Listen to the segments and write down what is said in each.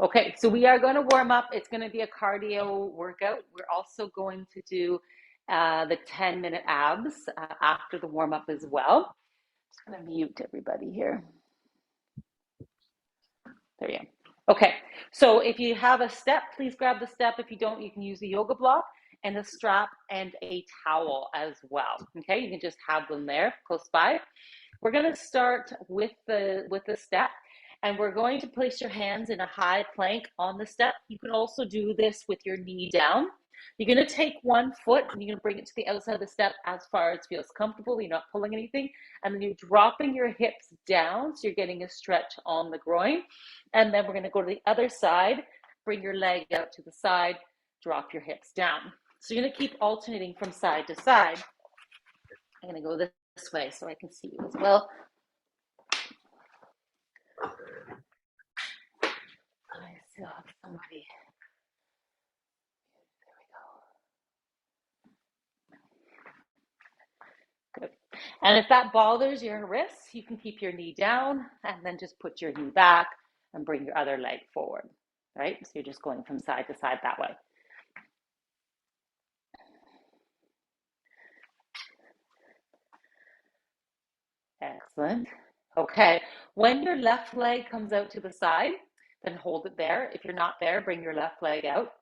Okay, so we are going to warm up. It's going to be a cardio workout. We're also going to do the 10-minute abs after the warm up as well. I'm just going to mute everybody here. There you go. Okay, so if you have a step, please grab the step. If you don't, you can use the yoga block and a strap and a towel as well. Okay, you can just have them there close by. We're going to start with the step, and we're going to place your hands in a high plank on the step. You can also do this with your knee down. You're going to take one foot and you're going to bring it to the outside of the step as far as feels comfortable. You're not pulling anything. And then you're dropping your hips down, so you're getting a stretch on the groin. And then we're going to go to the other side, bring your leg out to the side, drop your hips down. So you're going to keep alternating from side to side. I'm going to go this way so I can see you as well. I still have somebody. Good. And if that bothers your wrists, you can keep your knee down and then just put your knee back and bring your other leg forward, right? So you're just going from side to side that way. Excellent. Okay, when your left leg comes out to the side, then hold it there. If you're not there, bring your left leg out.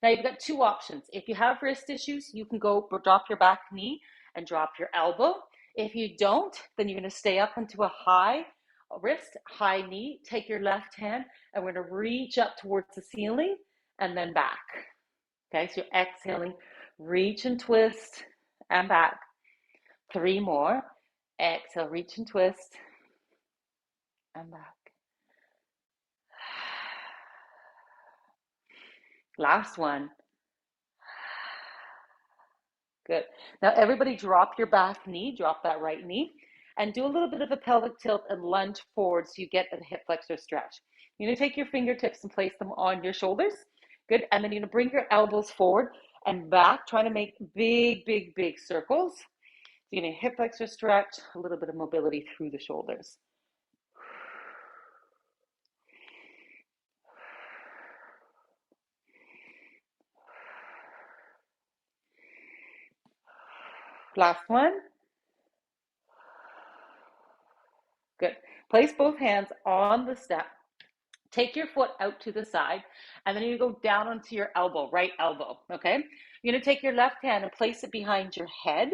Now you've got two options. If you have wrist issues, you can go drop your back knee and drop your elbow. If you don't, then you're going to stay up into a high wrist, high knee, take your left hand, and we're going to reach up towards the ceiling and then back. Okay, so you're exhaling, reach and twist and back. 3 more. Exhale, reach and twist and back. Last one. Good. Now everybody drop your back knee, drop that right knee, and do a little bit of a pelvic tilt and lunge forward so you get a hip flexor stretch. You're going to take your fingertips and place them on your shoulders. Good. And then you're going to bring your elbows forward and back, trying to make big, big, big circles. So you're going to hip flexor stretch, a little bit of mobility through the shoulders. Last one. Good. Place both hands on the step. Take your foot out to the side, and then you go down onto your elbow, right elbow, okay? You're gonna take your left hand and place it behind your head,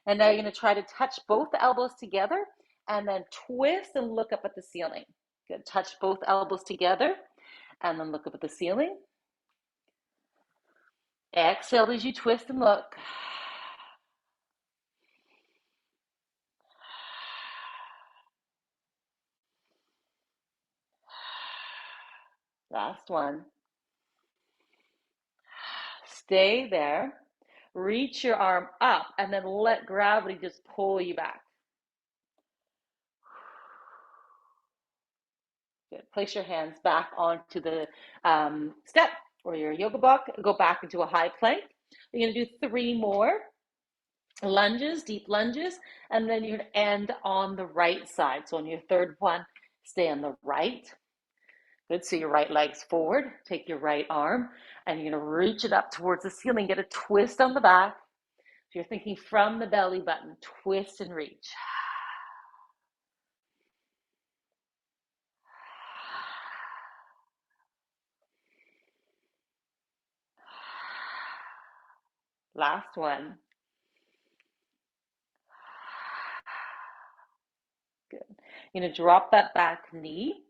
and now you're gonna try to touch both elbows together, and then twist and look up at the ceiling. Good, touch both elbows together, and then look up at the ceiling. Exhale as you twist and look. Last one. Stay there. Reach your arm up and then let gravity just pull you back. Good. Place your hands back onto the step or your yoga block. Go back into a high plank. You're going to do 3 more lunges, deep lunges, and then you're going to end on the right side. So on your third one, stay on the right. Good. So your right leg's forward. Take your right arm, and you're going to reach it up towards the ceiling. Get a twist on the back. So you're thinking from the belly button, twist and reach. Last one. Good. You're going to drop that back knee.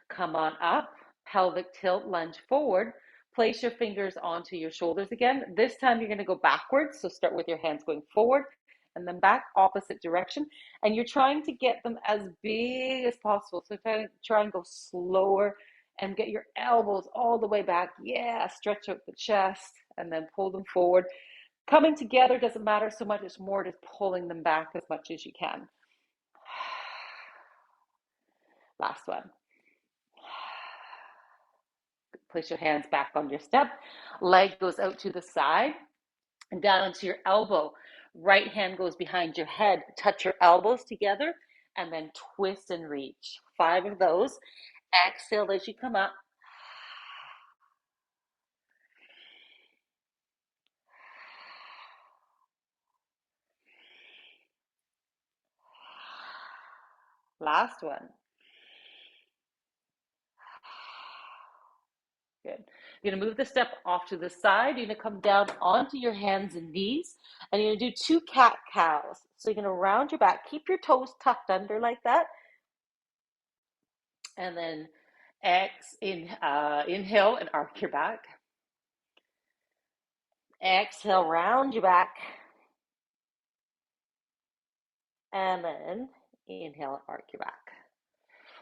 Come on up. Pelvic tilt, lunge forward. Place your fingers onto your shoulders again. This time you're going to go backwards. So start with your hands going forward and then back, opposite direction. And you're trying to get them as big as possible. So try and go slower and get your elbows all the way back. Yeah, stretch out the chest and then pull them forward. Coming together doesn't matter so much. It's more just pulling them back as much as you can. Last one. Place your hands back on your step. Leg goes out to the side and down onto your elbow. Right hand goes behind your head. Touch your elbows together and then twist and reach. 5 of those. Exhale as you come up. Last one. Good. You're going to move the step off to the side. You're going to come down onto your hands and knees, and you're going to do 2 cat-cows. So you're going to round your back. Keep your toes tucked under like that. And then inhale and arc your back. Exhale, round your back. And then inhale, arc your back.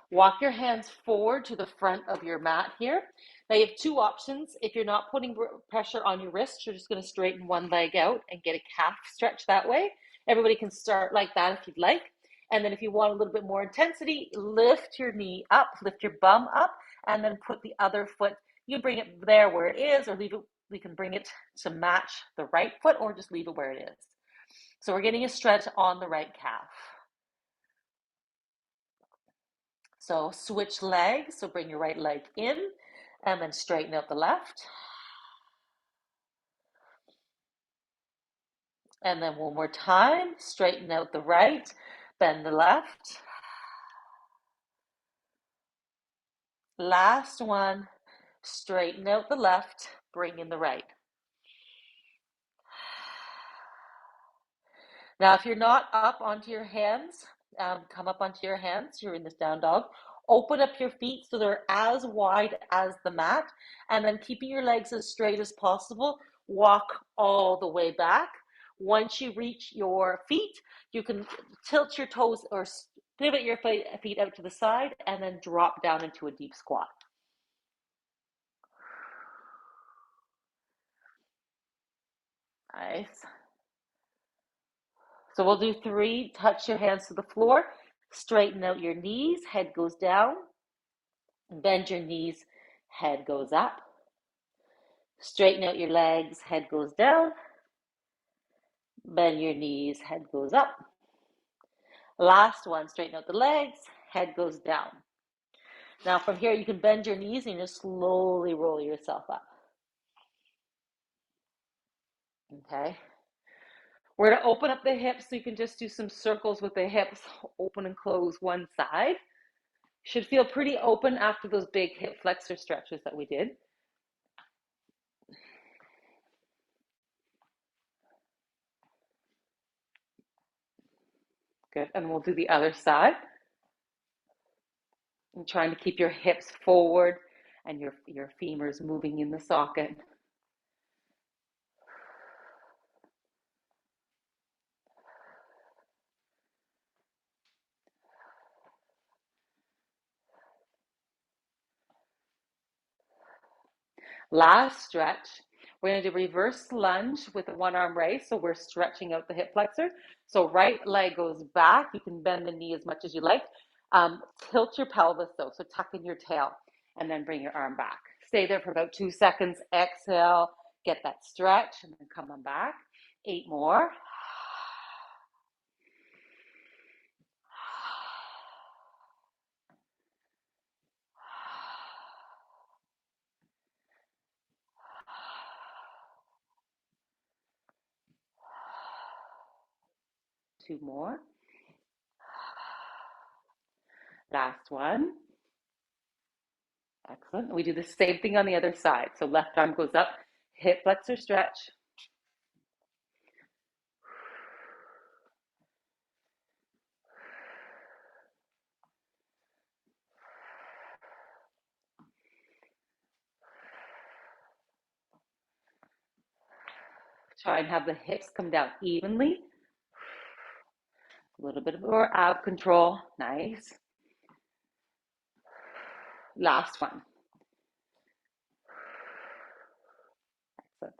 Walk your hands forward to the front of your mat here. Now you have 2 options. If you're not putting pressure on your wrist, you're just going to straighten one leg out and get a calf stretch that way. Everybody can start like that if you'd like. And then if you want a little bit more intensity, lift your knee up, lift your bum up, and then put the other foot, you bring it there where it is, or leave it, we can bring it to match the right foot, or just leave it where it is. So we're getting a stretch on the right calf. So switch legs, so bring your right leg in, and then straighten out the left. And then one more time, straighten out the right, bend the left. Last one, straighten out the left, bring in the right. Now, if you're not up onto your hands, come up onto your hands. You're in this down dog. Open up your feet so they're as wide as the mat, and then keeping your legs as straight as possible, walk all the way back. Once you reach your feet, you can tilt your toes or pivot your feet out to the side and then drop down into a deep squat. Nice. So we'll do 3. Touch your hands to the floor. Straighten out your knees. Head goes down. Bend your knees. Head goes up. Straighten out your legs. Head goes down. Bend your knees. Head goes up. Last one. Straighten out the legs. Head goes down. Now from here, you can bend your knees and just slowly roll yourself up. Okay. We're going to open up the hips, so you can just do some circles with the hips, open and close one side. Should feel pretty open after those big hip flexor stretches that we did. Good, and we'll do the other side. And trying to keep your hips forward and your femurs moving in the socket. Last stretch, we're going to do reverse lunge with a 1-arm raise. So we're stretching out the hip flexor. So right leg goes back. You can bend the knee as much as you like. Tilt your pelvis though, so tuck in your tail and then bring your arm back. Stay there for about 2 seconds. Exhale, get that stretch, and then come on back. 8 more. Two more. Last one. Excellent. We do the same thing on the other side. So left arm goes up, hip flexor stretch. Try and have the hips come down evenly. A little bit more ab control. Nice. Last one. Excellent.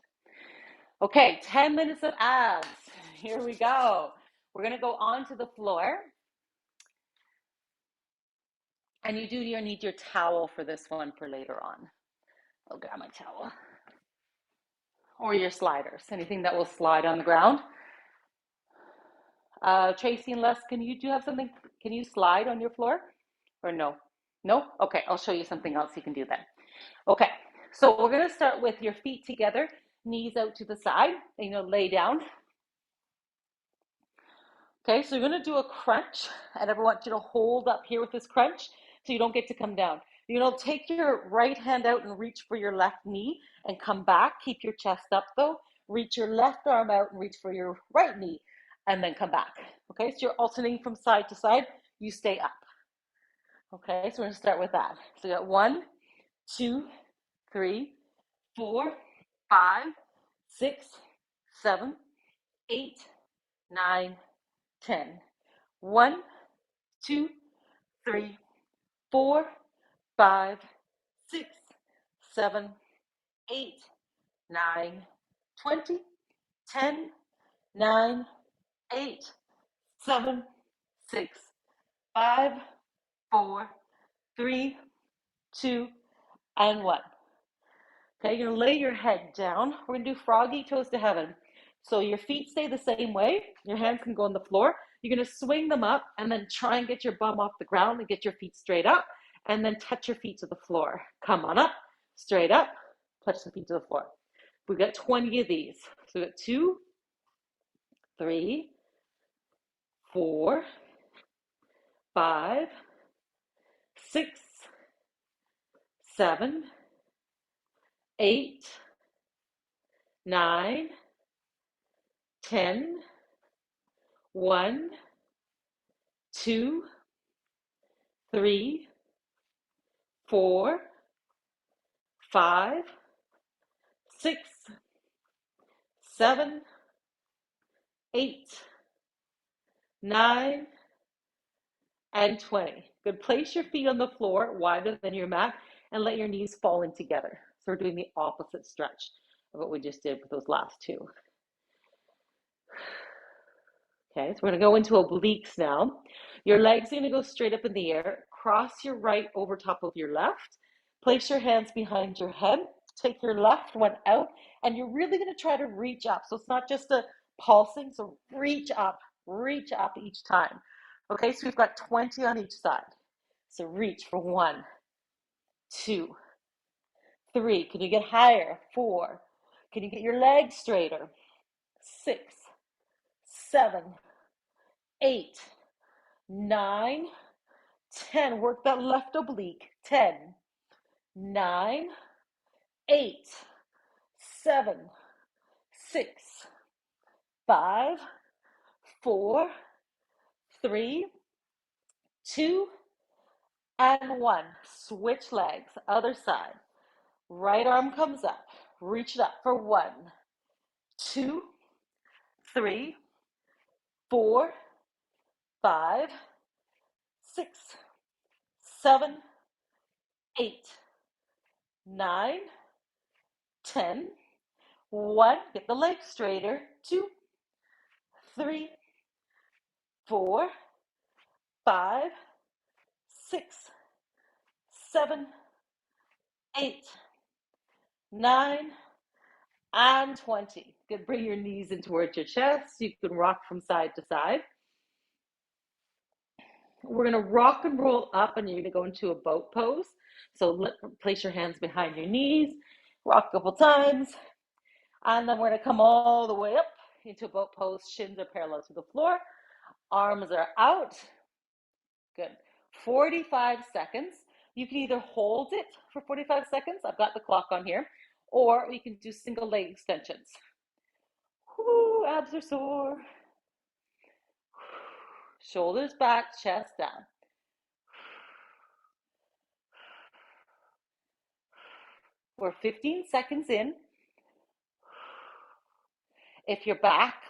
Okay, 10 minutes of abs. Here we go. We're going to go onto the floor. And you do need your towel for this one for later on. I'll grab my towel. Or your sliders, anything that will slide on the ground. Tracy and Les, can you have something? Can you slide on your floor or no? No? Okay, I'll show you something else you can do then. Okay, so we're going to start with your feet together, knees out to the side, lay down. Okay, so you're gonna do a crunch, and I want you to hold up here with this crunch so you don't get to come down. You're gonna take your right hand out and reach for your left knee and come back. Keep your chest up though. Reach your left arm out and reach for your right knee and then come back. Okay, so you're alternating from side to side. You stay up. Okay, so we're gonna start with that. So you got 1, 2, 3, 4, 5, 6, 7, 8, 9, 10. 1, 2, 3, 4, 5, 6, 7, 8, 9, 20, 10, 9, 8, 7, 6, 5, 4, 3, 2, and 1. Okay, you're gonna lay your head down. We're gonna do froggy toes to heaven. So your feet stay the same way. Your hands can go on the floor. You're gonna swing them up and then try and get your bum off the ground and get your feet straight up and then touch your feet to the floor. Come on up, straight up, touch the feet to the floor. We've got 20 of these. So we've got 2, 3, 4, 5, 6, 7, 8, 9, 10, 1, 2, 3, 4, 5, 6, 7, 8, 9, and 20. Good. Place your feet on the floor wider than your mat and let your knees fall in together. So we're doing the opposite stretch of what we just did with those last two. Okay, so we're going to go into obliques now. Your legs are going to go straight up in the air. Cross your right over top of your left. Place your hands behind your head. Take your left one out, and you're really going to try to reach up. So it's not just a pulsing, so reach up each time. Okay, so we've got 20 on each side. So reach for 1, 2, 3. Can you get higher? 4. Can you get your legs straighter? 6, 7, 8, 9, 10. Work that left oblique. 10, 9, 8, 7, 6, 5, 4, 3, 2, and 1. Switch legs. Other side. Right arm comes up. Reach it up for 1, 2, 3, 4, 5, 6, 7, 8, 9, 10. 1. Get the legs straighter. 2, 3, 4, 5, 6, 7, 8, 9, and 20. Good. Bring your knees in towards your chest. You can rock from side to side. We're going to rock and roll up, and you're going to go into a boat pose. So place your hands behind your knees, rock a couple times, and then we're going to come all the way up into a boat pose. Shins are parallel to the floor. Arms are out. Good. 45 seconds. You can either hold it for 45 seconds. I've got the clock on here. Or we can do single leg extensions. Whoo, abs are sore. Shoulders back, chest down. We're 15 seconds in. If your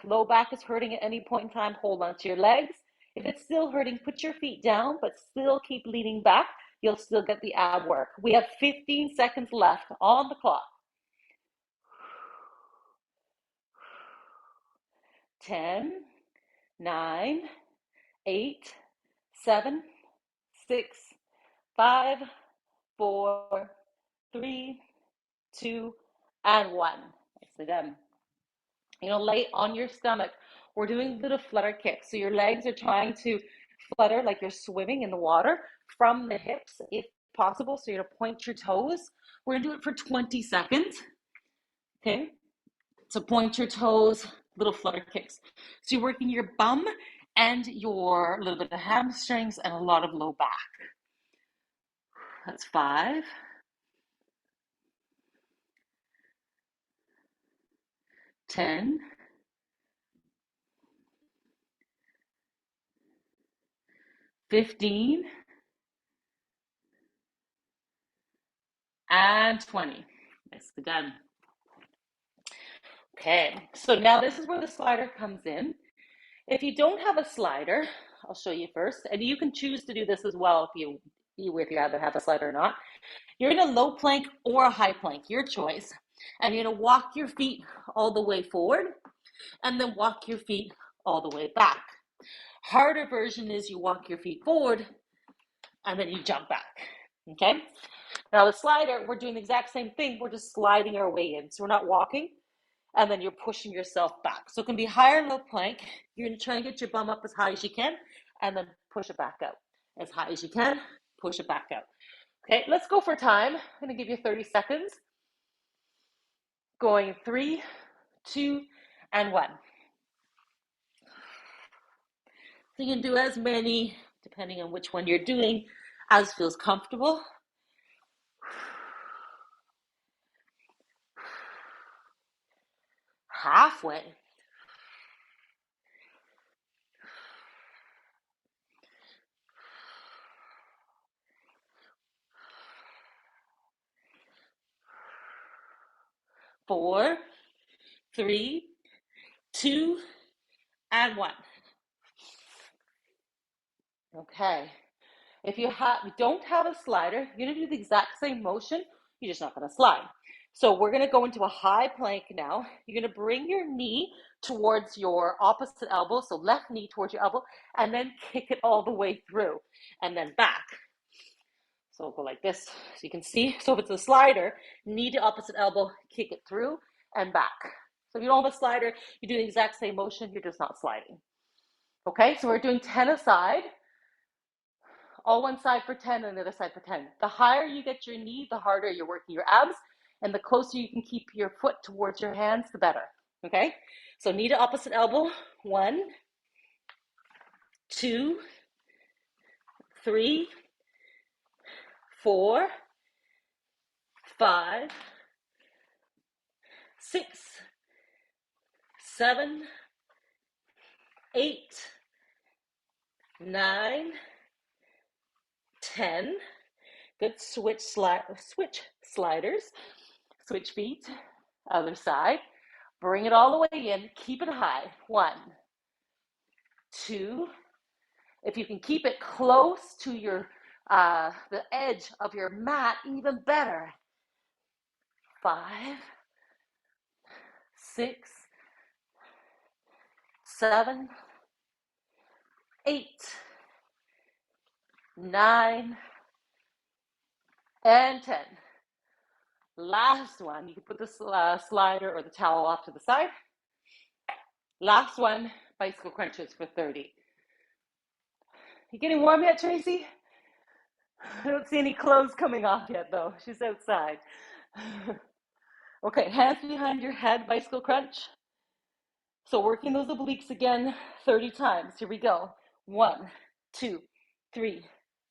low back is hurting at any point in time, hold on to your legs. If it's still hurting, put your feet down, but still keep leaning back. You'll still get the ab work. We have 15 seconds left on the clock. 10, 9, 8, 7, 6, 5, 4, 3, 2, and 1. Nicely done. Lay on your stomach. We're doing a bit of flutter kicks. So your legs are trying to flutter like you're swimming in the water from the hips, if possible. So you're going to point your toes. We're going to do it for 20 seconds. Okay. So point your toes, little flutter kicks. So you're working your bum and your little bit of hamstrings and a lot of low back. That's 5, 10, 15, and 20. Nicely done. Okay, so now this is where the slider comes in. If you don't have a slider, I'll show you first, and you can choose to do this as well if you either have a slider or not. You're in a low plank or a high plank, your choice. And you're gonna walk your feet all the way forward and then walk your feet all the way back. Harder version is you walk your feet forward and then you jump back, okay? Now the slider, we're doing the exact same thing, we're just sliding our way in. So we're not walking and then you're pushing yourself back. So it can be higher low plank. You're gonna try and get your bum up as high as you can and then push it back out. As high as you can, push it back out. Okay, let's go for time. I'm gonna give you 30 seconds. Going 3, 2, and 1. So you can do as many, depending on which one you're doing, as feels comfortable. Halfway. 4, 3, 2, and 1. Okay. If you don't have a slider, you're gonna do the exact same motion, you're just not gonna slide. So we're gonna go into a high plank now. You're gonna bring your knee towards your opposite elbow, so left knee towards your elbow, and then kick it all the way through, and then back. So we'll go like this, so you can see. So if it's a slider, knee to opposite elbow, kick it through and back. So if you don't have a slider, you do the exact same motion, you're just not sliding. Okay, so we're doing 10 aside. All one side for 10 and the other side for 10. The higher you get your knee, the harder you're working your abs, and the closer you can keep your foot towards your hands, the better. Okay, so knee to opposite elbow. 1, 2, 3, 4, 5, 6, 7, 8, 9, 10. Good. Switch sliders. Switch feet. Other side. Bring it all the way in. Keep it high. 1, 2. If you can keep it close to your the edge of your mat, even better. 5, 6, 7, 8, 9, and 10. Last one. You can put the slider or the towel off to the side. Last one, bicycle crunches for 30. You getting warm yet, Tracy? I don't see any clothes coming off yet, though. She's outside. Okay, hands behind your head, bicycle crunch. So working those obliques again 30 times. Here we go. 1, 2, 3,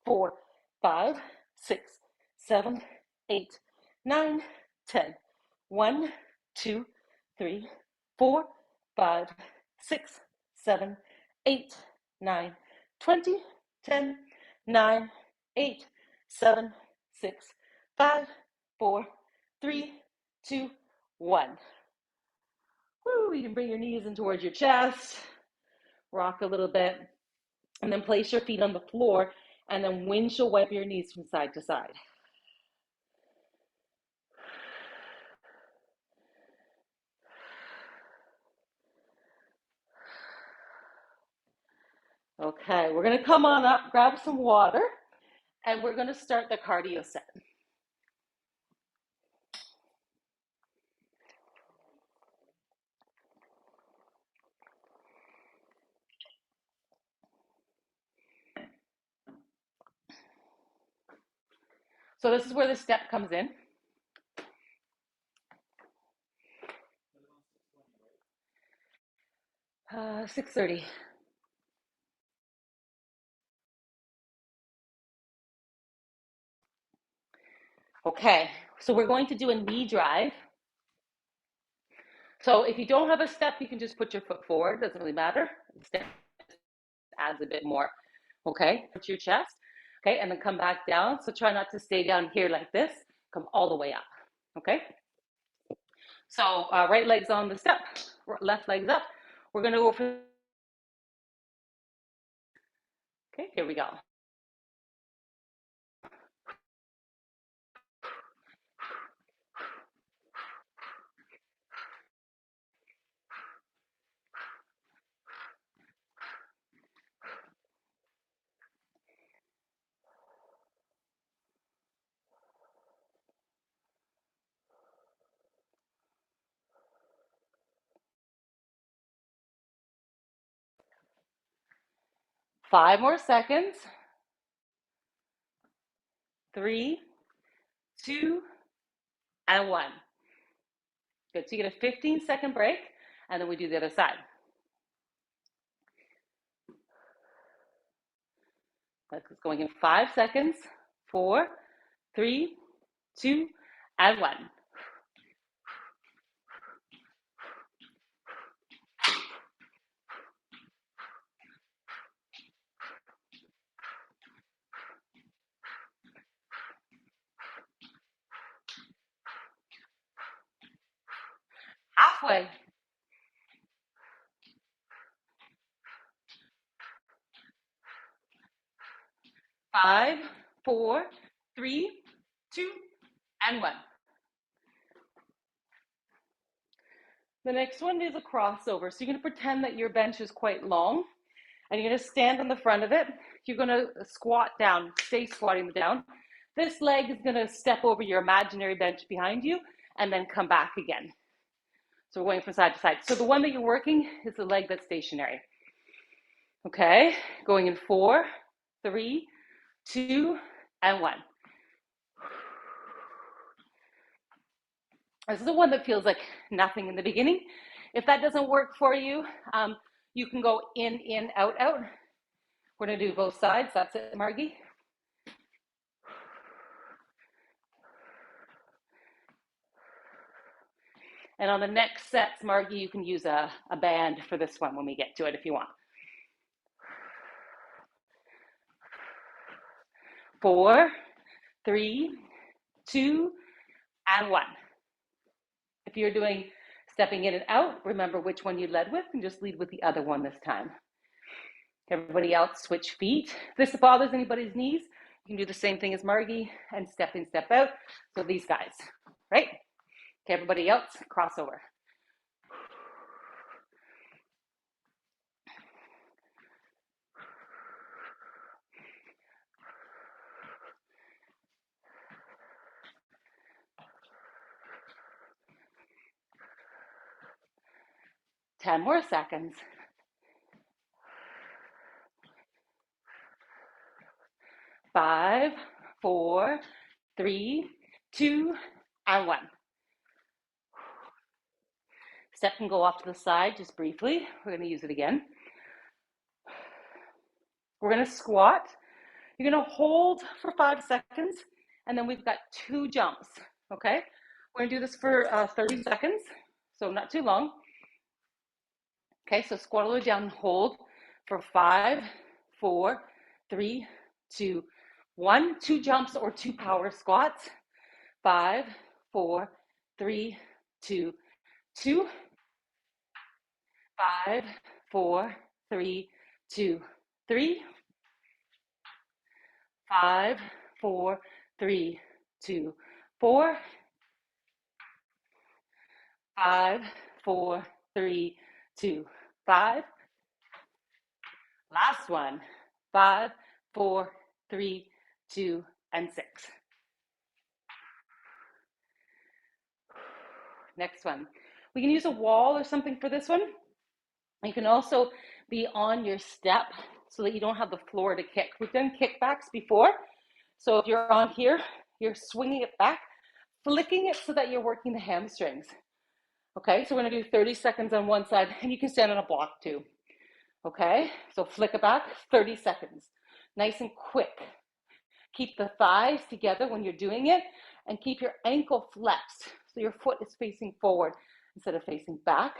4, 5, 6, 7, 8, 9, 10. 1, 2, 3, 4, 5, 6, 7, 8, 9, 20, 10, 9, 8, 7, 6, 5, 4, 3, 2, 1. Woo, you can bring your knees in towards your chest, rock a little bit, and then place your feet on the floor, and then windshield wipe your knees from side to side. Okay, we're gonna come on up, grab some water, and we're gonna start the cardio set. So this is where the step comes in. Uh, 6:30. Okay, so we're going to do a knee drive. So if you don't have a step, you can just put your foot forward. Doesn't really matter. The step adds a bit more. Okay, put your chest. Okay, and then come back down. So try not to stay down here like this. Come all the way up. Okay. So right leg's on the step, left leg's up. We're gonna go for. Okay, here we go. 5 more seconds. 3, 2, and 1. Good. So you get a 15-second break, and then we do the other side. It's going in 5 seconds. 4, 3, 2, and 1. Halfway. 5, 4, 3, 2, and 1. The next one is a crossover. So you're going to pretend that your bench is quite long, and you're going to stand on the front of it. You're going to squat down, stay squatting down. This leg is going to step over your imaginary bench behind you and then come back again. So we're going from side to side. So the one that you're working is the leg that's stationary. Okay, going in 4, 3, 2, and 1. This is the one that feels like nothing in the beginning. If that doesn't work for you, you can go in, out, out. We're gonna do both sides. That's it, Margie. And on the next sets, Margie, you can use a band for this one when we get to it if you want. 4, 3, 2, and 1. If you're doing stepping in and out, remember which one you led with and just lead with the other one this time. Everybody else, switch feet. If this bothers anybody's knees, you can do the same thing as Margie and step in, step out. So these guys, right? Okay, everybody else, crossover. Ten more seconds. 5, 4, 3, 2, and 1. Step can go off to the side just briefly. We're going to use it again. We're going to squat. You're going to hold for 5 seconds, and then we've got 2 jumps, okay? We're going to do this for 30 seconds, so not too long. Okay, so squat all the way down, hold for 5, 4, 3, 2, 1. 2 jumps or 2 power squats. 5, 4, 3, 2, 2. 5, 4, 3, 2, 3. 5, 4, 3, 2, 4. 5, 4, 3, 2, 5. Last one. 5, 4, 3, 2, and 6. Next one. We can use a wall or something for this one. You can also be on your step so that you don't have the floor to kick. We've done kickbacks before. So if you're on here, you're swinging it back, flicking it so that you're working the hamstrings. Okay, so we're gonna do 30 seconds on one side, and you can stand on a block too. Okay, so flick it back, 30 seconds. Nice and quick. Keep the thighs together when you're doing it, and keep your ankle flexed so your foot is facing forward instead of facing back.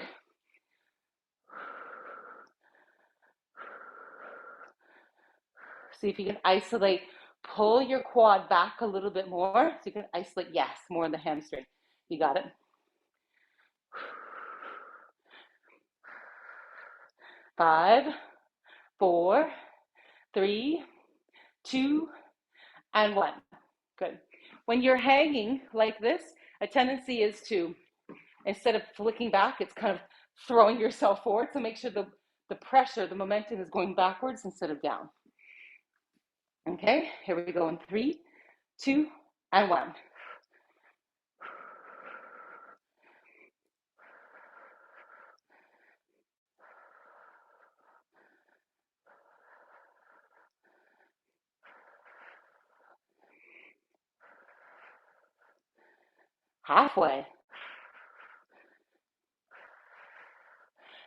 See if you can isolate, pull your quad back a little bit more so you can isolate, yes, more in the hamstring. You got it? 5, 4, 3, 2, and 1. Good. When you're hanging like this, a tendency is to, instead of flicking back, it's kind of throwing yourself forward. So make sure the pressure, the momentum is going backwards instead of down. Okay, here we go in 3, 2, and 1. Halfway.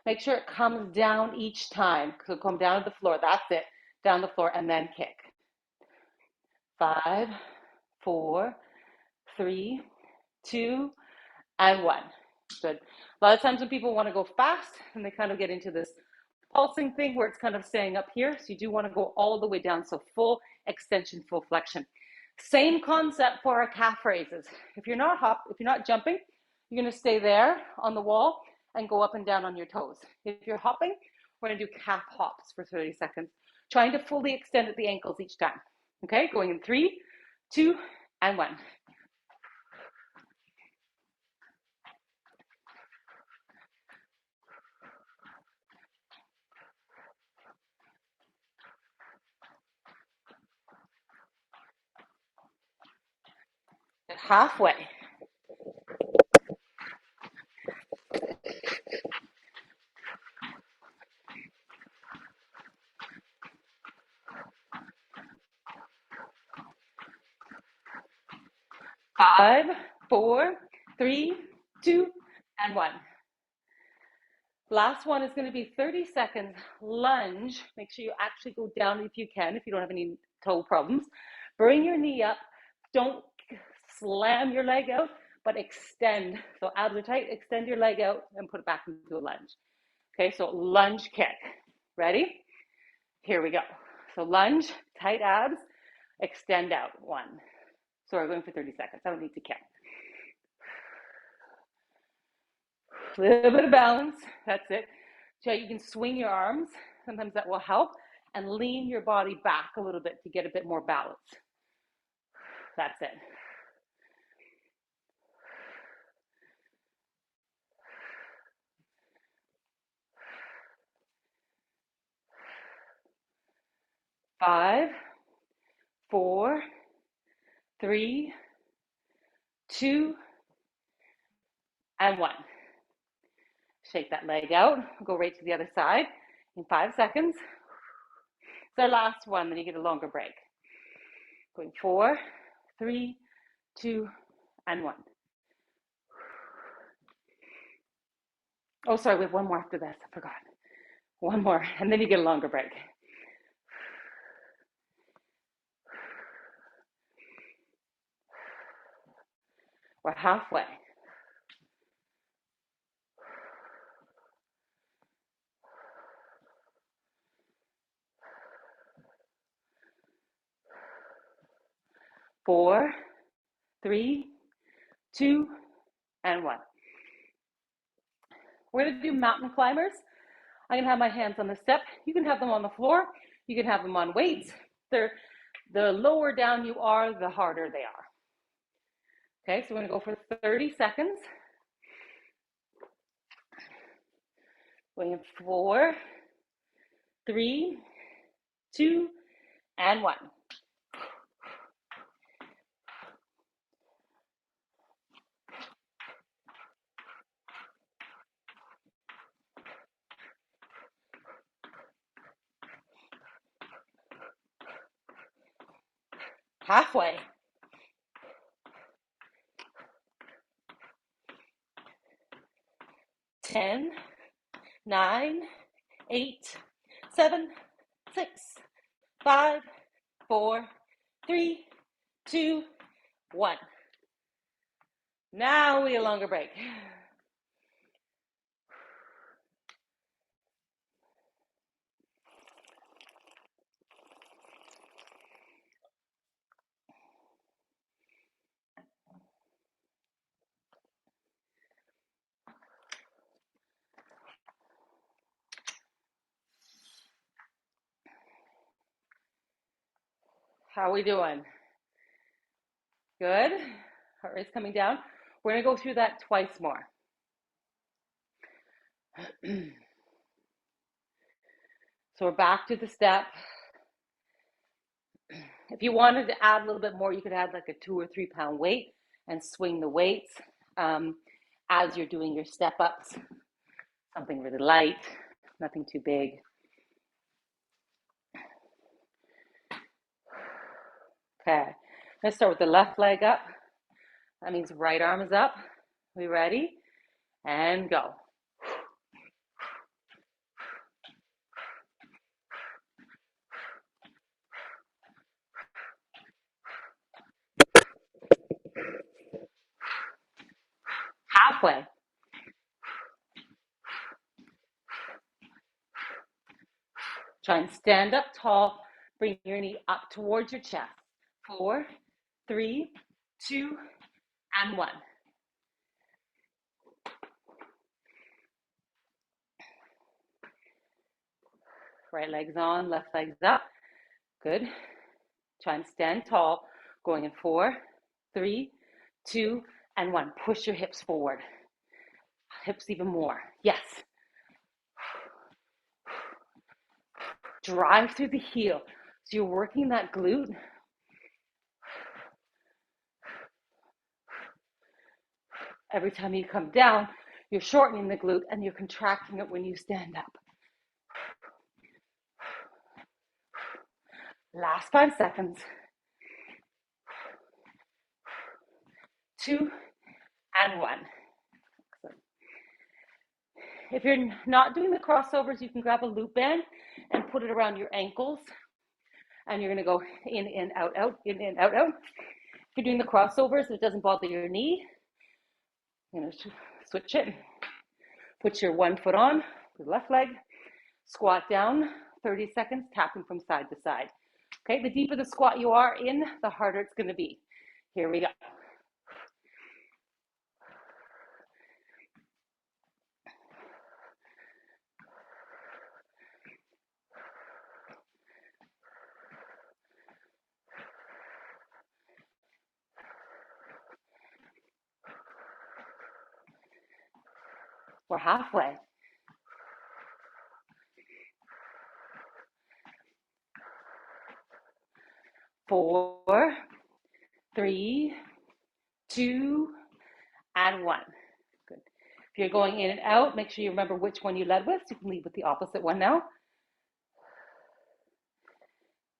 Make sure it comes down each time. So come down to the floor. That's it. Down the floor and then kick. 5, 4, 3, 2, and 1. Good. A lot of times when people want to go fast, and they kind of get into this pulsing thing where it's kind of staying up here. So you do want to go all the way down. So full extension, full flexion. Same concept for our calf raises. If you're not jumping, you're going to stay there on the wall and go up and down on your toes. If you're hopping, we're going to do calf hops for 30 seconds, trying to fully extend at the ankles each time. Okay, going in 3, 2, and 1. Halfway. 5, 4, 3, 2, and 1. Last one is going to be 30 seconds lunge. Make sure you actually go down if you can, if you don't have any toe problems. Bring your knee up. Don't slam your leg out, but extend. So abs are tight, extend your leg out and put it back into a lunge. Okay, so lunge kick. Ready? Here we go. So lunge, tight abs, extend out. 1. So we're going for 30 seconds. I don't need to count. A little bit of balance. That's it. So you can swing your arms. Sometimes that will help. And lean your body back a little bit to get a bit more balance. That's it. Five, 4, 3, 2, and 1. Shake that leg out. Go right to the other side in 5 seconds. It's our last one, then you get a longer break. Going 4, 3, 2, and 1. Oh, sorry, we have one more after this. I forgot. One more, and then you get a longer break. We're halfway. 4, 3, 2, and 1. We're going to do mountain climbers. I'm going to have my hands on the step. You can have them on the floor. You can have them on weights. The lower down you are, the harder they are. Okay, so we're going to go for 30 seconds. Going in 4, 3, 2, and 1. Halfway. 10, 9, 8, 7, 6, 5, 4, 3, 2, 1. Now we a longer break. How are we doing? Good. Heart rate's coming down. We're going to go through that twice more. So we're back to the step. If you wanted to add a little bit more, you could add like a 2 or 3 pound weight and swing the weights as you're doing your step ups. Something really light, nothing too big. Okay, let's start with the left leg up. That means right arm is up. We ready? And go. Halfway. Try and stand up tall. Bring your knee up towards your chest. 4, 3, 2, and 1. Right leg's on, left leg's up. Good. Try and stand tall. Going in 4, 3, 2, and 1. Push your hips forward. Hips even more. Yes. Drive through the heel. So you're working that glute. Every time you come down, you're shortening the glute and you're contracting it when you stand up. Last 5 seconds. 2, and 1. Excellent. If you're not doing the crossovers, you can grab a loop band and put it around your ankles. And you're going to go in, out, out, in, out, out. If you're doing the crossovers, it doesn't bother your knee. You're going to switch it. Put your one foot on the left leg. Squat down, 30 seconds, tapping from side to side. Okay, the deeper the squat you are in, the harder it's going to be. Here we go. We're halfway. 4, 3, 2, and 1. Good. If you're going in and out, make sure you remember which one you led with. So you can lead with the opposite one now.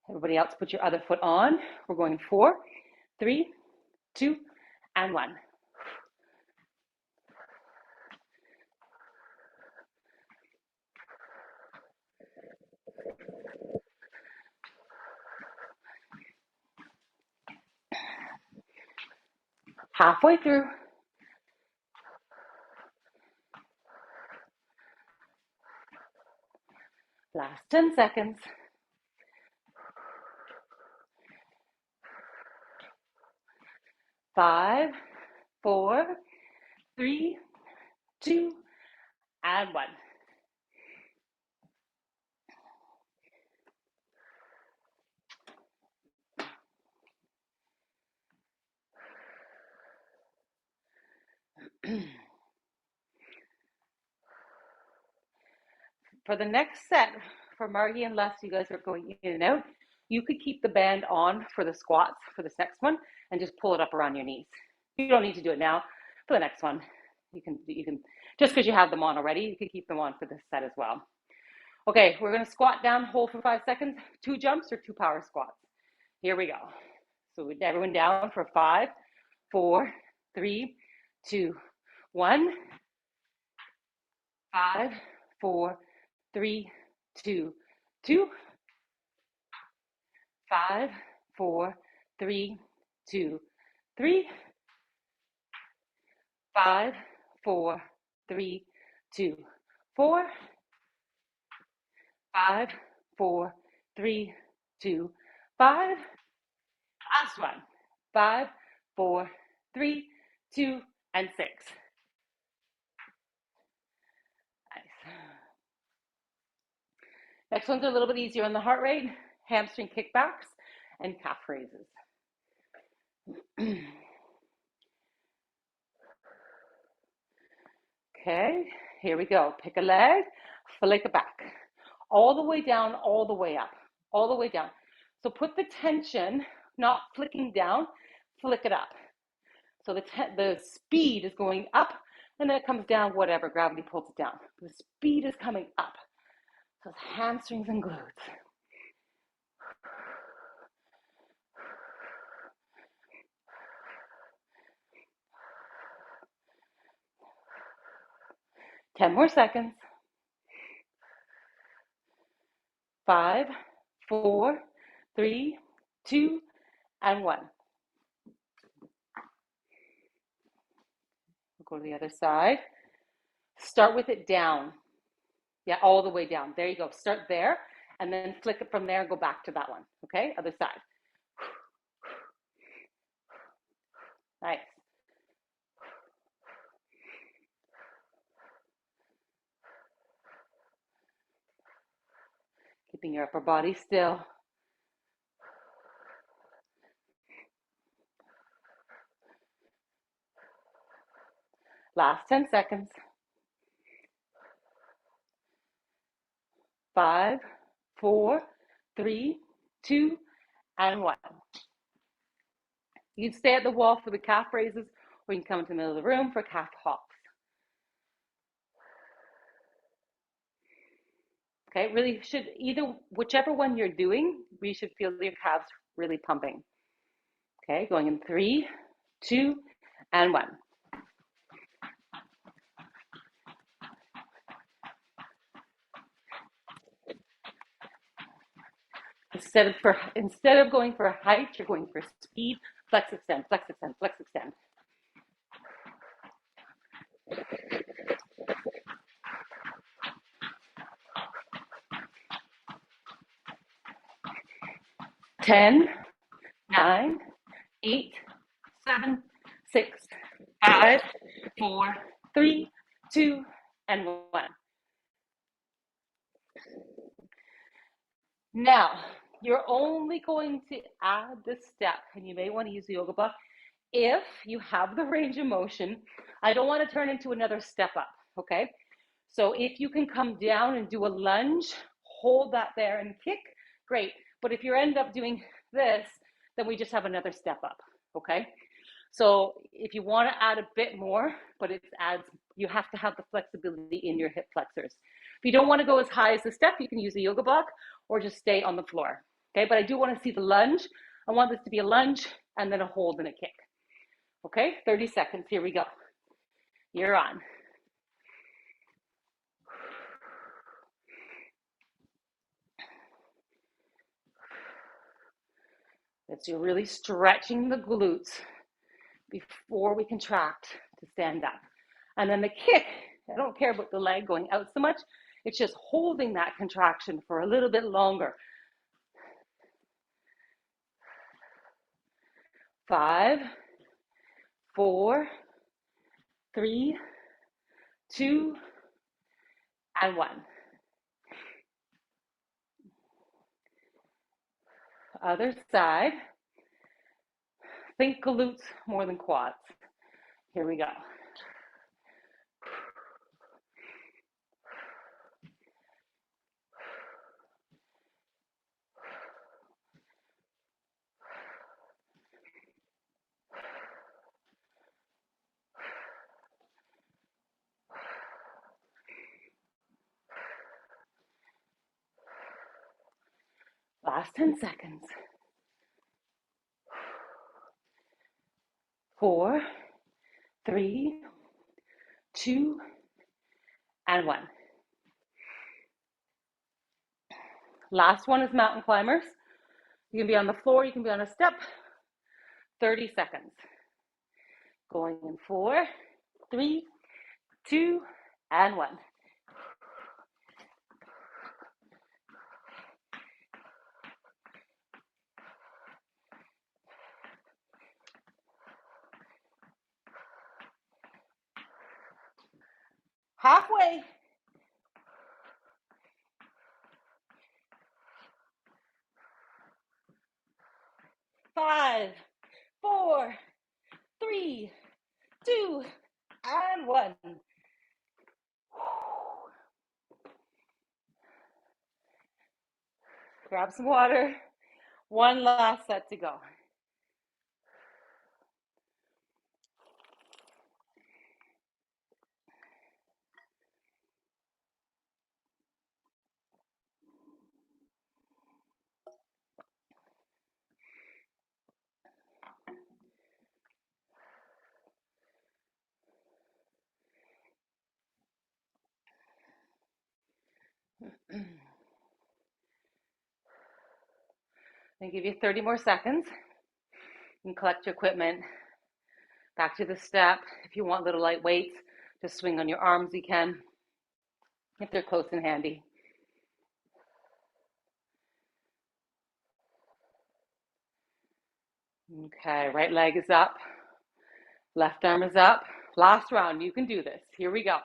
Everybody else, put your other foot on. We're going 4, 3, 2, and 1. Halfway through. Last 10 seconds. 5, 4, 3, 2, and 1. For the next set, for Margie and Les, you guys are going in and out. You could keep the band on for the squats for this next one and just pull it up around your knees. You don't need to do it now. For the next one, you can just because you have them on already, you can keep them on for this set as well. Okay, we're going to squat down, hold for 5 seconds, 2 jumps or 2 power squats. Here we go. So everyone down for 5, 4, 3, 2, 1. 5, 4, 3, 2, 2. 5, 4, 3, 2, 3, 5, 4, 3, 2, 4, 5, 4, 3, 2, 5. Last one. 5, 4, 3, 2, and 6. Nice. Next one's a little bit easier on the heart rate. Hamstring kickbacks and calf raises. Okay, here we go. Pick a leg, flick it back. All the way down, all the way up, all the way down. So put the tension, not flicking down, flick it up. So the speed is going up, and then it comes down, whatever, gravity pulls it down. The speed is coming up. So it's hamstrings and glutes. Ten more seconds. 5, 4, 3, 2, and 1. We'll go to the other side. Start with it down. Yeah, all the way down. There you go. Start there, and then flick it from there and go back to that one. Okay, other side. Nice. Keeping your upper body still. Last 10 seconds. 5, 4, 3, 2, and 1. You can stay at the wall for the calf raises, or you can come into the middle of the room for calf hops. Okay, really should whichever one you're doing, we should feel your calves really pumping. Okay, going in 3, 2, and 1. Instead of going for height, you're going for speed. Flex, extend, flex, extend, flex, extend. Ten, 9, 8, 7, 6, 5, 4, 3, 2, and 1. Now, you're only going to add this step, and you may want to use the yoga block if you have the range of motion. I don't want to turn into another step up, okay? So if you can come down and do a lunge, hold that there and kick, great. But if you end up doing this, then we just have another step up, okay? So if you want to add a bit more, but you have to have the flexibility in your hip flexors. If you don't want to go as high as the step, you can use the yoga block or just stay on the floor, okay? But I do want to see the lunge. I want this to be a lunge and then a hold and a kick. Okay, 30 seconds, here we go. You're on. So you're really stretching the glutes before we contract to stand up. And then the kick, I don't care about the leg going out so much, it's just holding that contraction for a little bit longer. 5, 4, 3, 2, and 1. Other side. Think glutes more than quads. Here we go. Last 10 seconds. 4, 3, 2, and 1. Last one is mountain climbers. You can be on the floor, you can be on a step, 30 seconds. Going in 4, 3, 2, and 1. Halfway. 5, 4, 3, 2, and 1. Grab some water. One last set to go. I'll give you 30 more seconds. You can collect your equipment. Back to the step. If you want little light weights, just swing on your arms, you can, if they're close and handy. Okay, right leg is up. Left arm is up. Last round, you can do this. Here we go.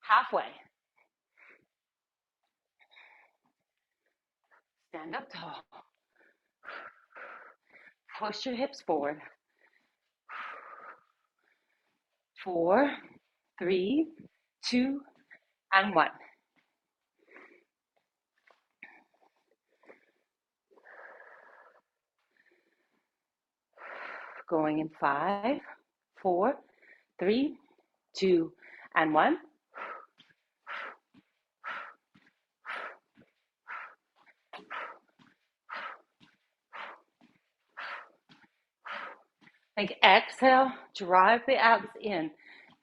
Halfway. Stand up tall. Push your hips forward. 4, 3, 2, and 1. Going in 5, 4, 3, 2, and 1. Like exhale, drive the abs in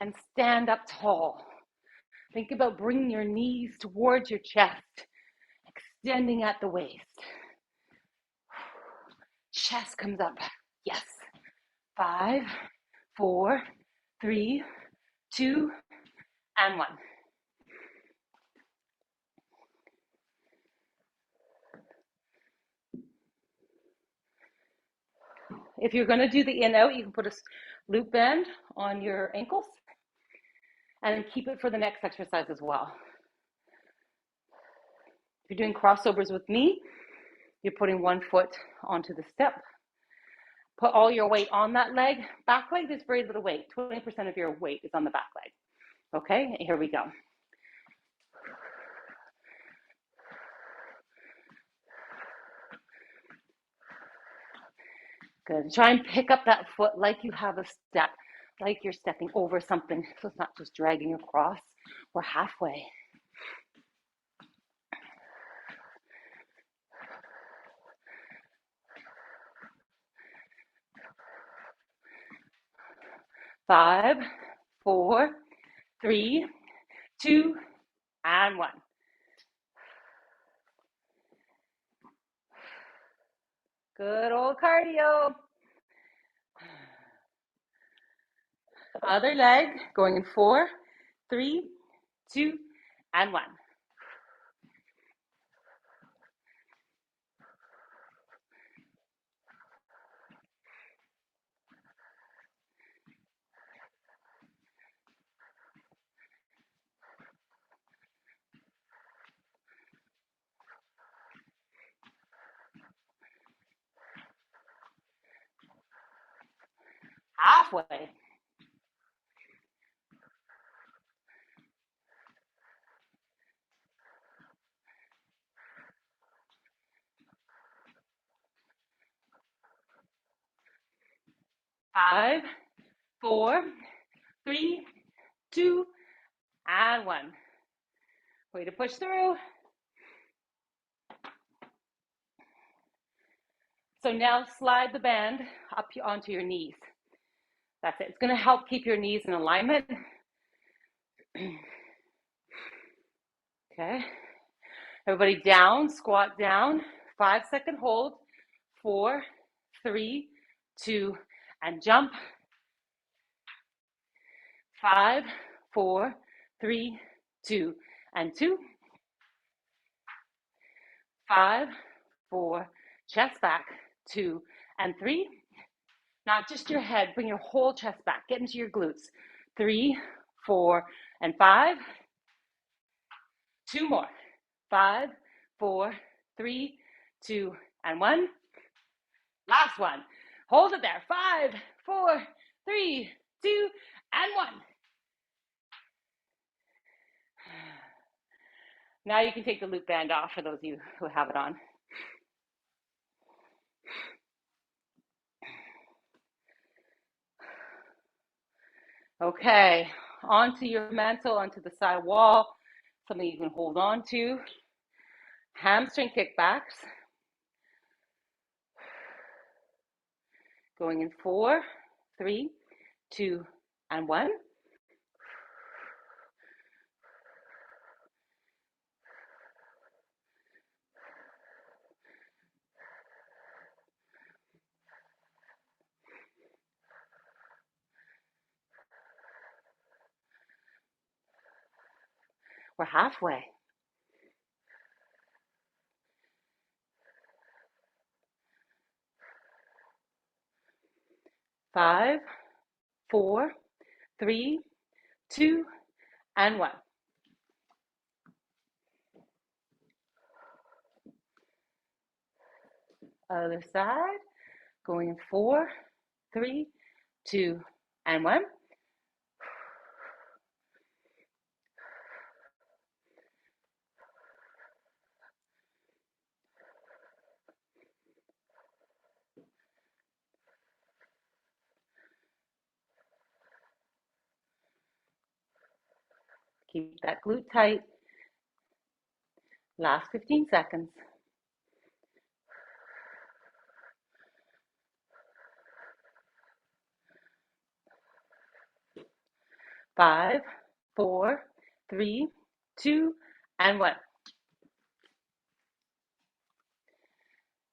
and stand up tall. Think about bringing your knees towards your chest, extending at the waist. Chest comes up. Yes. 5, 4, 3, 2, and 1. If you're going to do the in out, you can put a loop band on your ankles and keep it for the next exercise as well. If you're doing crossovers with me, you're putting one foot onto the step. Put all your weight on that leg. Back leg, there's very little weight. 20% of your weight is on the back leg. Okay, here we go. Good. Try and pick up that foot like you have a step, like you're stepping over something. So it's not just dragging across. We're halfway. Five, 4, 3, 2, and 1. Good old cardio. Other leg, going in 4, 3, 2, and 1. Halfway. 5, 4, 3, 2, and 1. Way to push through. So now slide the band up onto your knees. That's it. It's going to help keep your knees in alignment. Okay. Everybody down, squat down. 5-second hold. 4, 3, 2, and jump. 5, 4, 3, 2, and 2. 5, 4, chest back. 2 and 3. Not just your head, bring your whole chest back. Get into your glutes. 3, 4, and 5. 2 more. 5, 4, 3, 2, and 1. Last one. Hold it there. 5, 4, 3, 2, and 1. Now you can take the loop band off for those of you who have it on. Okay, onto your mantle, onto the side wall, something you can hold on to. Hamstring kickbacks. Going in 4, 3, 2, and 1. We're halfway. 5, 4, 3, 2, and 1. Other side. Going in 4, 3, 2, and 1. Keep that glute tight. Last 15 seconds. 5, 4, 3, 2, and 1.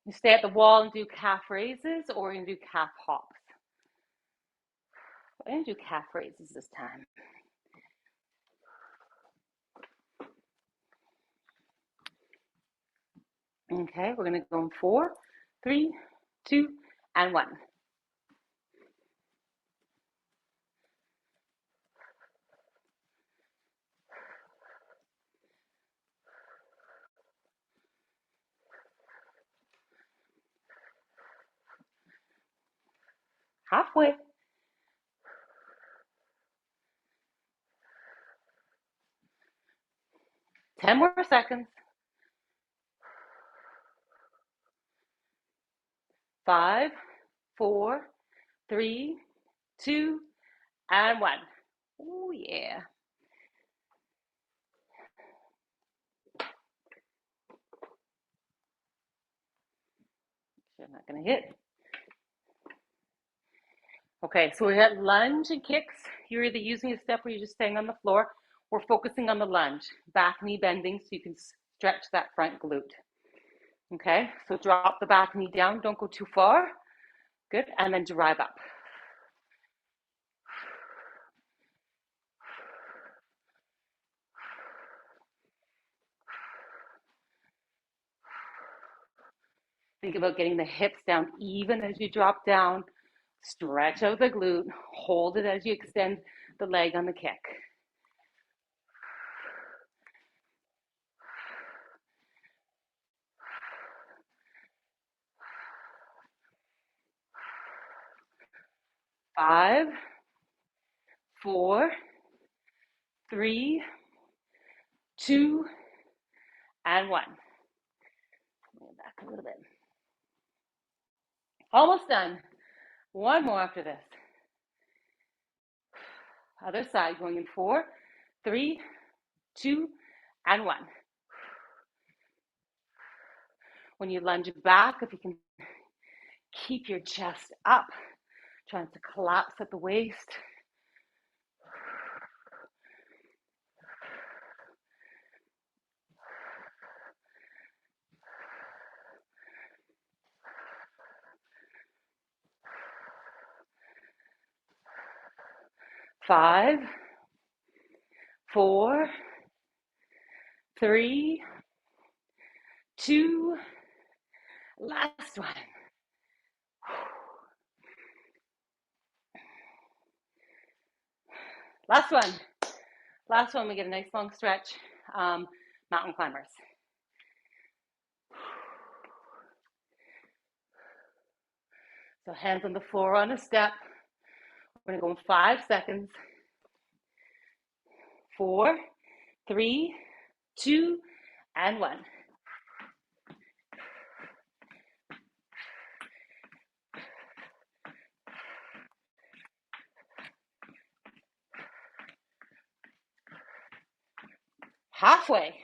You stay at the wall and do calf raises, or you can do calf hops. I'm going to do calf raises this time. Okay, we're going to go in 4, 3, 2, and 1. Halfway. 10 more seconds. 5, 4, 3, 2, and 1. Oh, yeah. I'm not going to hit. Okay, so we're at lunge and kicks. You're either using a step or you're just staying on the floor. We're focusing on the lunge. Back knee bending so you can stretch that front glute. Okay, so drop the back knee down. Don't go too far. Good, and then drive up. Think about getting the hips down even as you drop down. Stretch out the glute. Hold it as you extend the leg on the kick. Five, 4, 3, 2, and 1. Back a little bit. Almost done. One more after this. Other side, going in 4, 3, 2, and 1. When you lunge back, if you can keep your chest up, Trying to collapse at the waist. Five, four, three, two, last one. Last one. Last one, we get a nice long stretch. Mountain climbers. So hands on the floor on a step. We're gonna go in 5 seconds. 4, 3, 2, and 1. Halfway.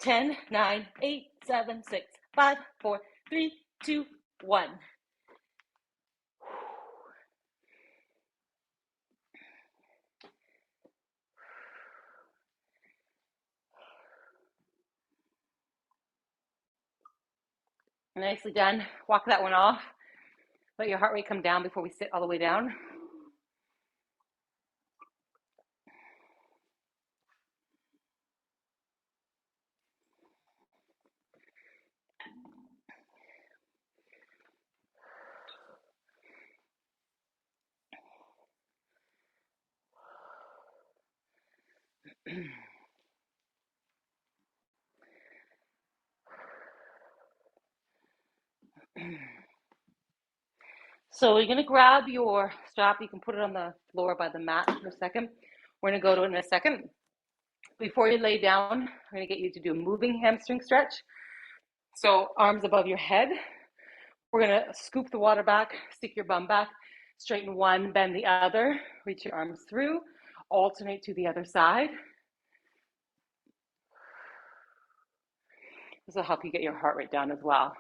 10, 9, 8, 7, 6, 5, 4, 3, 2, 1. Nicely done. Walk that one off. Let your heart rate come down before we sit all the way down. So you're going to grab your strap. You can put it on the floor by the mat for a second. We're going to go to it in a second. Before you lay down, I'm going to get you to do a moving hamstring stretch. So arms above your head. We're going to scoop the water back, stick your bum back, straighten one, bend the other, reach your arms through, alternate to the other side. This will help you get your heart rate down as well.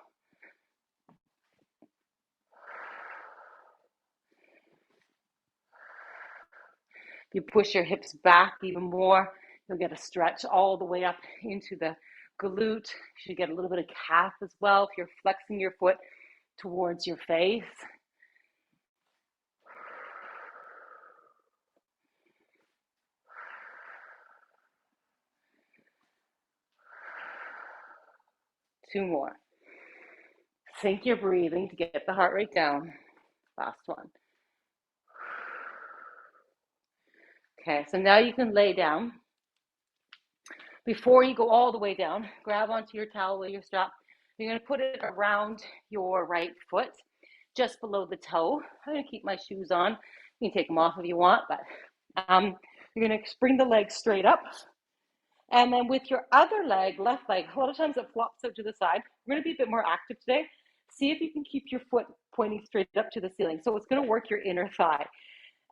If you push your hips back even more, you'll get a stretch all the way up into the glute. You should get a little bit of calf as well if you're flexing your foot towards your face. Two more. Sync your breathing to get the heart rate down. Last one. Okay, so now you can lay down. Before you go all the way down, grab onto your towel or your strap. You're going to put it around your right foot, just below the toe. I'm going to keep my shoes on. You can take them off if you want, but you're going to bring the leg straight up. And then with your other leg, left leg, a lot of times it flops out to the side. We're going to be a bit more active today. See if you can keep your foot pointing straight up to the ceiling. So it's going to work your inner thigh.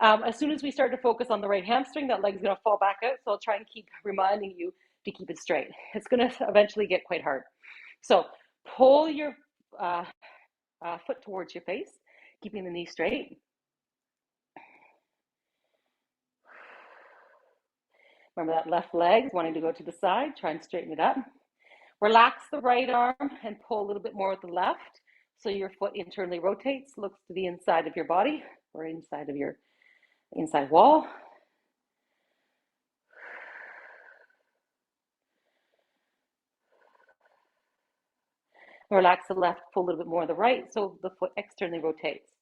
As soon as we start to focus on the right hamstring, that leg's going to fall back out. So I'll try and keep reminding you to keep it straight. It's going to eventually get quite hard. So pull your foot towards your face, keeping the knee straight. Remember that left leg wanting to go to the side. Try and straighten it up. Relax the right arm and pull a little bit more with the left. So your foot internally rotates, looks to the inside of your body or inside of your inside wall. Relax the left, pull a little bit more of the right, so the foot externally rotates.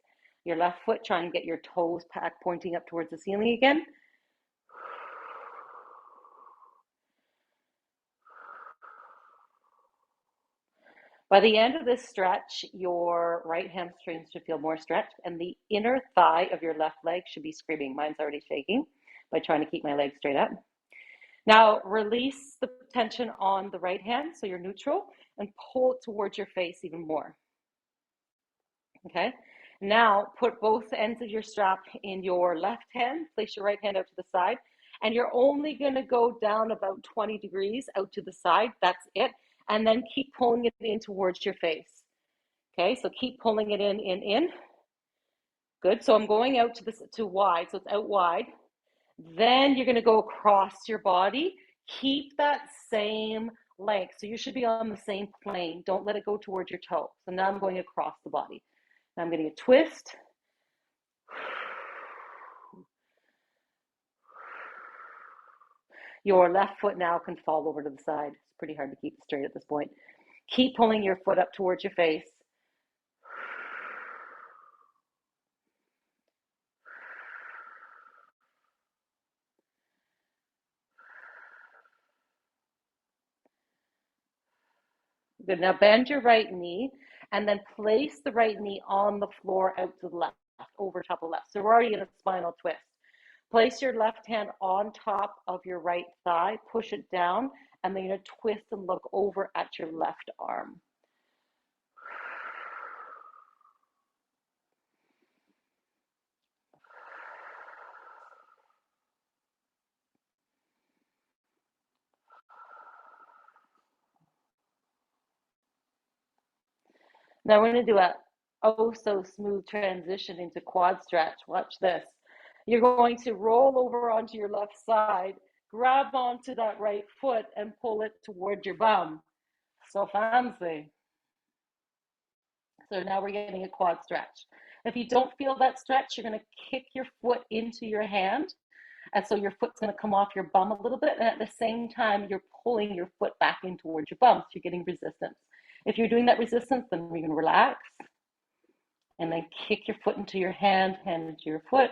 Your left foot, try and get your toes back pointing up towards the ceiling again. By the end of this stretch, your right hamstring should feel more stretched, and the inner thigh of your left leg should be screaming. Mine's already shaking by trying to keep my leg straight up. Now release the tension on the right hand, so you're neutral, and pull it towards your face even more. Okay, now put both ends of your strap in your left hand, place your right hand out to the side, And you're only going to go down about 20 degrees out to the side. That's it. And then keep pulling it in towards your face. Okay, so keep pulling it in. Good. So I'm going out to wide, so it's out wide. Then you're going to go across your body. Keep that same length. So you should be on the same plane. Don't let it go towards your toe. So now I'm going across the body. Now I'm getting a twist. Your left foot now can fall over to the side. It's pretty hard to keep it straight at this point. Keep pulling your foot up towards your face. Good. Now bend your right knee and then place the right knee on the floor out to the left, over top of the left. So we're already in a spinal twist. Place your left hand on top of your right thigh, push it down, and then you're going to twist and look over at your left arm. Now we're going to do a oh so smooth transition into quad stretch. Watch this. You're going to roll over onto your left side, grab onto that right foot and pull it toward your bum. So fancy. So now we're getting a quad stretch. If you don't feel that stretch, you're going to kick your foot into your hand. And so your foot's going to come off your bum a little bit. And at the same time, you're pulling your foot back in towards your bum. So you're getting resistance. If you're doing that resistance, then we can relax. And then kick your foot into your hand into your foot.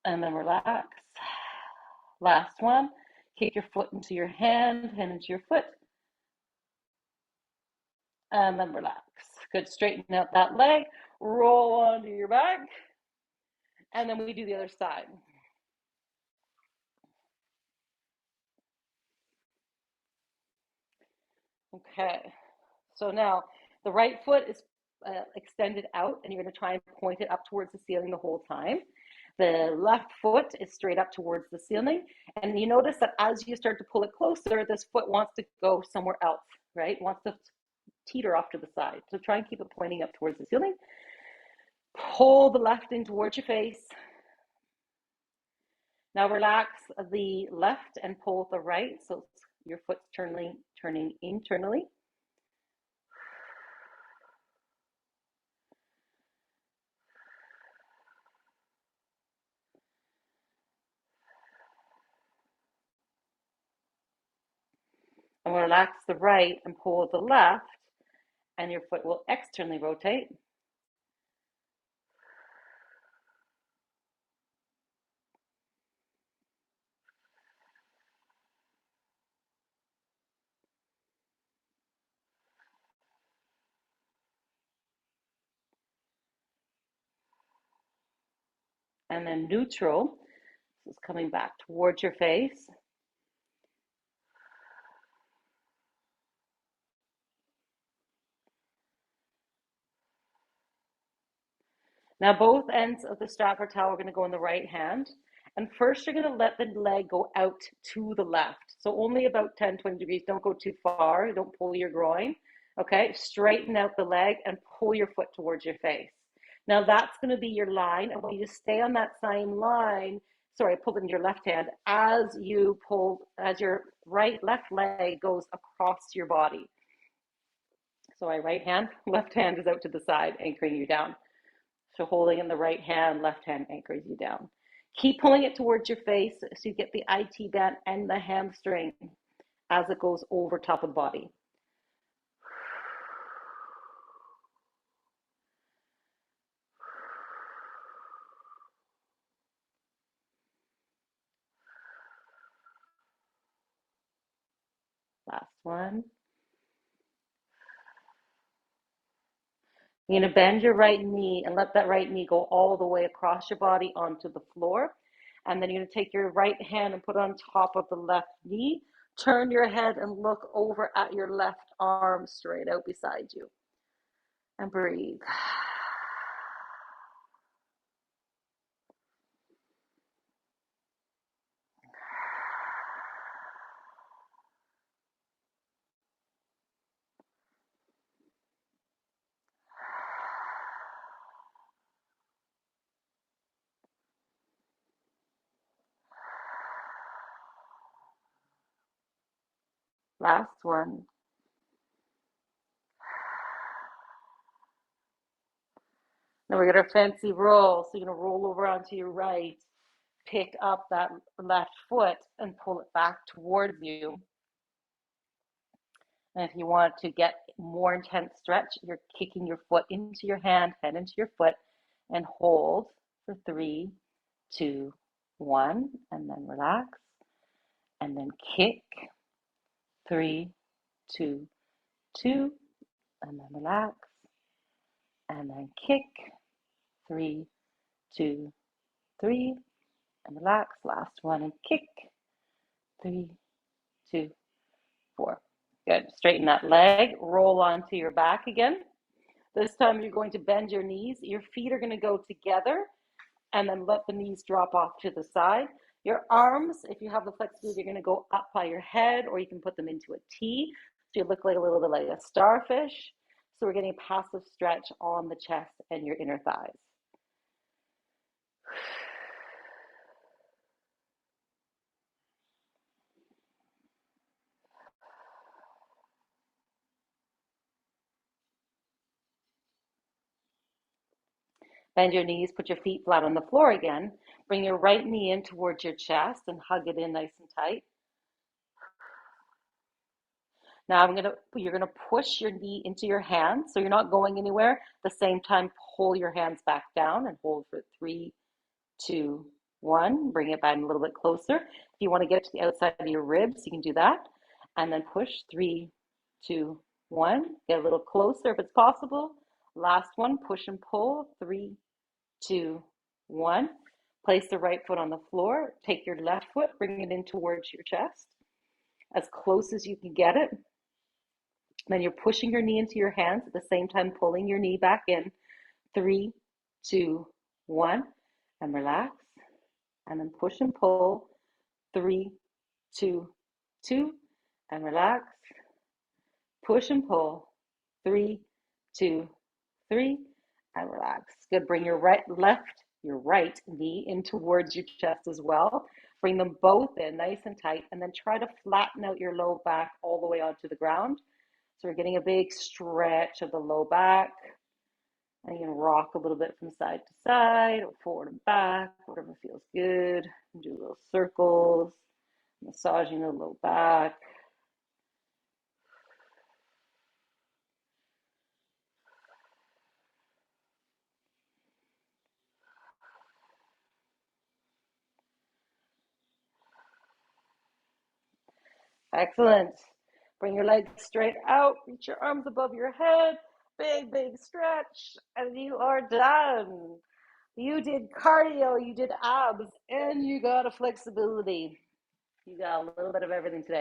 And then relax. Last one. Kick your foot into your hand into your foot. And then relax. Good. Straighten out that leg. Roll onto your back. And then we do the other side. Okay. So now the right foot is extended out and you're going to try and point it up towards the ceiling the whole time. The left foot is straight up towards the ceiling. And you notice that as you start to pull it closer, this foot wants to go somewhere else, right? Wants to teeter off to the side. So try and keep it pointing up towards the ceiling. Pull the left in towards your face. Now relax the left and pull the right. So your foot's turning internally. And relax the right and pull the left, and your foot will externally rotate. And then neutral, this is coming back towards your face. Now both ends of the strap or towel are going to go in the right hand. And first you're going to let the leg go out to the left. So only about 10, 20 degrees. Don't go too far. Don't pull your groin. Okay, straighten out the leg and pull your foot towards your face. Now that's going to be your line. I want you to stay on that same line. Sorry, pull in your left hand as your left leg goes across your body. So my right hand, left hand is out to the side, anchoring you down. So holding in the right hand, left hand anchors you down. Keep pulling it towards your face so you get the IT band and the hamstring as it goes over top of the body. Last one. You're going to bend your right knee and let that right knee go all the way across your body onto the floor. And then you're going to take your right hand and put it on top of the left knee. Turn your head and look over at your left arm straight out beside you. And breathe. Last one. Now we're going to fancy roll. So you're going to roll over onto your right, pick up that left foot and pull it back towards you. And if you want to get more intense stretch, you're kicking your foot into your hand into your foot, and hold for 3, 2, 1, and then relax. And then kick, 3, 2, 2, and then relax. And then kick, 3, 2, 3, and relax. Last one, and kick, 3, 2, 4. Good. Straighten that leg, roll onto your back again. This time you're going to bend your knees. Your feet are going to go together, and then let the knees drop off to the side. Your arms, if you have the flexibility, you're going to go up by your head, or you can put them into a T. So you look like a little bit like a starfish. So we're getting a passive stretch on the chest and your inner thighs. Bend your knees, put your feet flat on the floor again. Bring your right knee in towards your chest and hug it in nice and tight. Now you're gonna push your knee into your hands, so you're not going anywhere. At the same time, pull your hands back down and hold for 3, 2, 1. Bring it back a little bit closer. If you want to get to the outside of your ribs, you can do that. And then push 3, 2, 1. Get a little closer if it's possible. Last one, push and pull. 3, 2, 1. Place the right foot on the floor. Take your left foot, bring it in towards your chest, as close as you can get it. Then you're pushing your knee into your hands at the same time, pulling your knee back in. 3, 2, 1, and relax. And then push and pull. 3, 2, 2, and relax. Push and pull. 3, 2, 3, and relax. Good. Bring your right knee in towards your chest as well. Bring them both in nice and tight, and then try to flatten out your low back all the way onto the ground. So we're getting a big stretch of the low back. And you can rock a little bit from side to side or forward and back, whatever feels good. Do little circles, massaging the low back. Excellent. Bring your legs straight out, reach your arms above your head, big, big stretch, and you are done. You did cardio, you did abs, and you got a flexibility. You got a little bit of everything today.